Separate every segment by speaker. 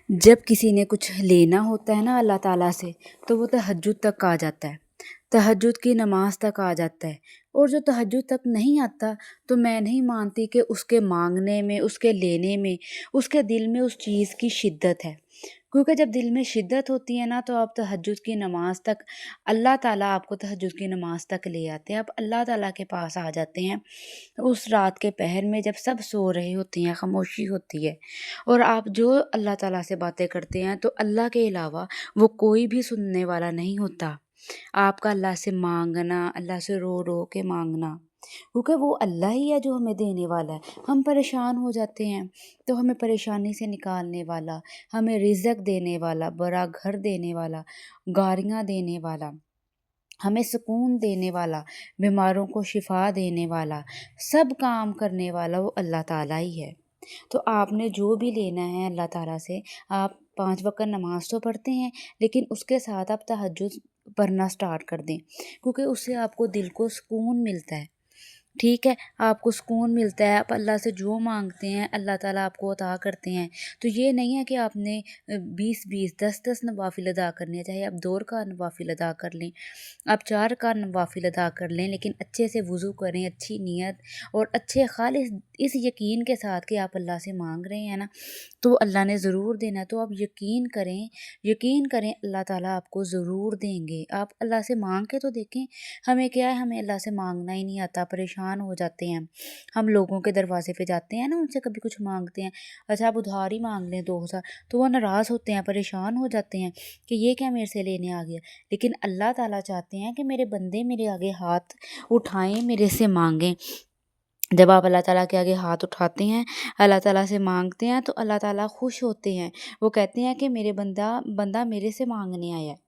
Speaker 1: جب کسی نے کچھ لینا ہوتا ہے نا اللہ تعالیٰ سے تو وہ تہجد تک آ جاتا ہے، تہجد کی نماز تک آ جاتا ہے۔ اور جو تہجد تک نہیں آتا تو میں نہیں مانتی کہ اس کے مانگنے میں، اس کے لینے میں، اس کے دل میں اس چیز کی شدت ہے، کیونکہ جب دل میں شدت ہوتی ہے نا تو آپ تہجد کی نماز تک، اللہ تعالیٰ آپ کو تہجد کی نماز تک لے آتے ہیں، آپ اللہ تعالیٰ کے پاس آ جاتے ہیں اس رات کے پہر میں جب سب سو رہے ہوتے ہیں، خاموشی ہوتی ہے، اور آپ جو اللہ تعالیٰ سے باتیں کرتے ہیں تو اللہ کے علاوہ وہ کوئی بھی سننے والا نہیں ہوتا۔ آپ کا اللہ سے مانگنا، اللہ سے رو رو کے مانگنا، کیونکہ وہ اللہ ہی ہے جو ہمیں دینے والا ہے۔ ہم پریشان ہو جاتے ہیں تو ہمیں پریشانی سے نکالنے والا، ہمیں رزق دینے والا، بڑا گھر دینے والا، گاڑیاں دینے والا، ہمیں سکون دینے والا، بیماروں کو شفا دینے والا، سب کام کرنے والا وہ اللہ تعالیٰ ہی ہے۔ تو آپ نے جو بھی لینا ہے اللہ تعالیٰ سے، آپ 5 وقت نماز تو پڑھتے ہیں لیکن اس کے ساتھ آپ تہجد پڑھنا سٹارٹ کر دیں، کیونکہ اس سے آپ کو دل کو سکون ملتا ہے۔ ٹھیک ہے، آپ کو سکون ملتا ہے، آپ اللہ سے جو مانگتے ہیں اللہ تعالیٰ آپ کو عطا کرتے ہیں۔ تو یہ نہیں ہے کہ آپ نے 20 10 نوافل ادا کرنے ہیں، چاہے آپ 2 رکعت نوافل ادا کر لیں، آپ 4 رکعت نوافل ادا کر لیں، لیکن اچھے سے وضو کریں، اچھی نیت اور اچھے خالص اس یقین کے ساتھ کہ آپ اللہ سے مانگ رہے ہیں نا تو اللہ نے ضرور دینا ہے۔ تو آپ یقین کریں اللہ تعالیٰ آپ کو ضرور دیں گے۔ آپ اللہ سے مانگ کے تو دیکھیں، ہمیں کیا ہے، ہمیں اللہ سے مانگنا ہی نہیں آتا، پریشان ہو جاتے ہیں۔ ہم لوگوں کے دروازے پہ جاتے ہیں نا، ان سے کبھی کچھ مانگتے ہیں، اچھا آپ ادھار ہی مانگ لیں 2000، تو وہ ناراض ہوتے ہیں، پریشان ہو جاتے ہیں کہ یہ کیا میرے سے لینے آ گیا۔ لیکن اللہ تعالیٰ چاہتے ہیں کہ میرے بندے میرے آگے ہاتھ اٹھائیں، میرے سے مانگیں۔ جب آپ اللہ تعالیٰ کے آگے ہاتھ اٹھاتے ہیں، اللہ تعالیٰ سے مانگتے ہیں تو اللہ تعالیٰ خوش ہوتے ہیں، وہ کہتے ہیں کہ میرے بندہ میرے سے مانگنے آیا ہے۔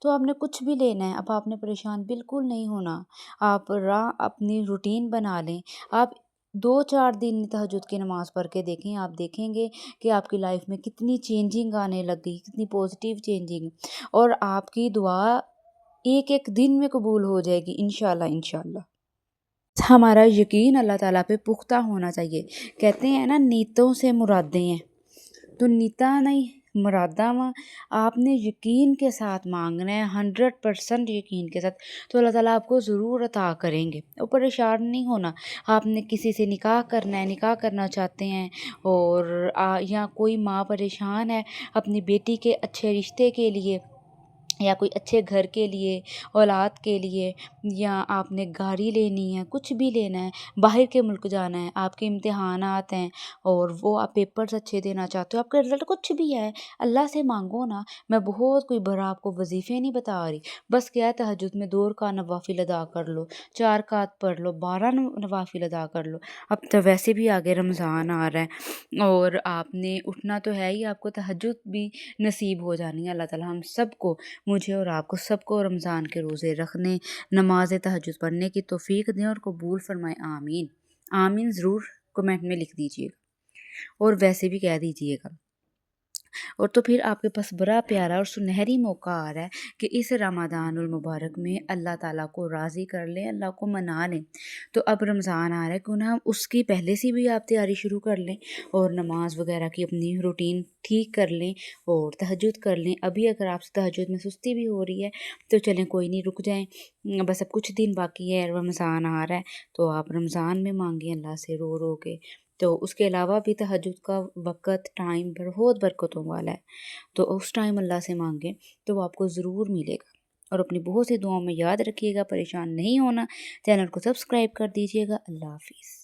Speaker 1: تو آپ نے کچھ بھی لینا ہے، اب آپ نے پریشان بالکل نہیں ہونا، آپ اپنی روٹین بنا لیں، آپ 2 4 دن تہجد کی نماز پڑھ کے دیکھیں، آپ دیکھیں گے کہ آپ کی لائف میں کتنی چینجنگ آنے لگ گئی، کتنی پازیٹیو چینجنگ، اور آپ کی دعا ایک ایک دن میں قبول ہو جائے گی انشاءاللہ۔ ہمارا یقین اللہ تعالیٰ پہ پختہ ہونا چاہیے۔ کہتے ہیں نا نیتوں سے مرادیں ہیں، تو نیتاں نہیں مراداں وا، آپ نے یقین کے ساتھ مانگنا ہے، 100% یقین کے ساتھ، تو اللہ تعالیٰ آپ کو ضرور عطا کریں گے۔ اور پریشان نہیں ہونا، آپ نے کسی سے نکاح کرنا ہے، نکاح کرنا چاہتے ہیں، اور یا کوئی ماں پریشان ہے اپنی بیٹی کے اچھے رشتے کے لیے، یا کوئی اچھے گھر کے لیے، اولاد کے لیے، یا آپ نے گاڑی لینی ہے، کچھ بھی لینا ہے، باہر کے ملک جانا ہے، آپ کے امتحانات ہیں اور وہ آپ پیپرز اچھے دینا چاہتے ہو، آپ کا رزلٹ کچھ بھی ہے، اللہ سے مانگو نا۔ میں بہت کوئی بڑا آپ کو وظیفے نہیں بتا رہی، بس کیا ہے، تہجد میں 2 رکعت نوافل ادا کر لو، 4 رکعت پڑھ لو، 12 نوافل ادا کر لو۔ اب تو ویسے بھی آگے رمضان آ رہا ہے اور آپ نے اٹھنا تو ہے ہی، آپ کو تہجد بھی نصیب ہو جانی ہے۔ اللہ تعالیٰ ہم سب کو، مجھے اور آپ کو سب کو، رمضان کے روزے رکھنے، نماز تہجد پڑھنے کی توفیق دیں اور قبول فرمائے، آمین۔ آمین ضرور کمنٹ میں لکھ دیجیے گا اور ویسے بھی کہہ دیجیے گا۔ اور تو پھر آپ کے پاس بڑا پیارا اور سنہری موقع آ رہا ہے کہ اس رمضان المبارک میں اللہ تعالیٰ کو راضی کر لیں، اللہ کو منا لیں۔ تو اب رمضان آ رہا ہے، کیوں نہ اس کی پہلے سے بھی آپ تیاری شروع کر لیں اور نماز وغیرہ کی اپنی روٹین ٹھیک کر لیں اور تہجد کر لیں۔ ابھی اگر آپ سے تہجد میں سستی بھی ہو رہی ہے تو چلیں کوئی نہیں، رک جائیں، بس اب کچھ دن باقی ہے، رمضان آ رہا ہے، تو آپ رمضان میں مانگیں اللہ سے رو رو کے۔ تو اس کے علاوہ بھی تہجد کا وقت، ٹائم بہت برکتوں والا ہے، تو اس ٹائم اللہ سے مانگیں تو وہ آپ کو ضرور ملے گا۔ اور اپنی بہت سی دعاؤں میں یاد رکھیے گا، پریشان نہیں ہونا، چینل کو سبسکرائب کر دیجیے گا۔ اللہ حافظ۔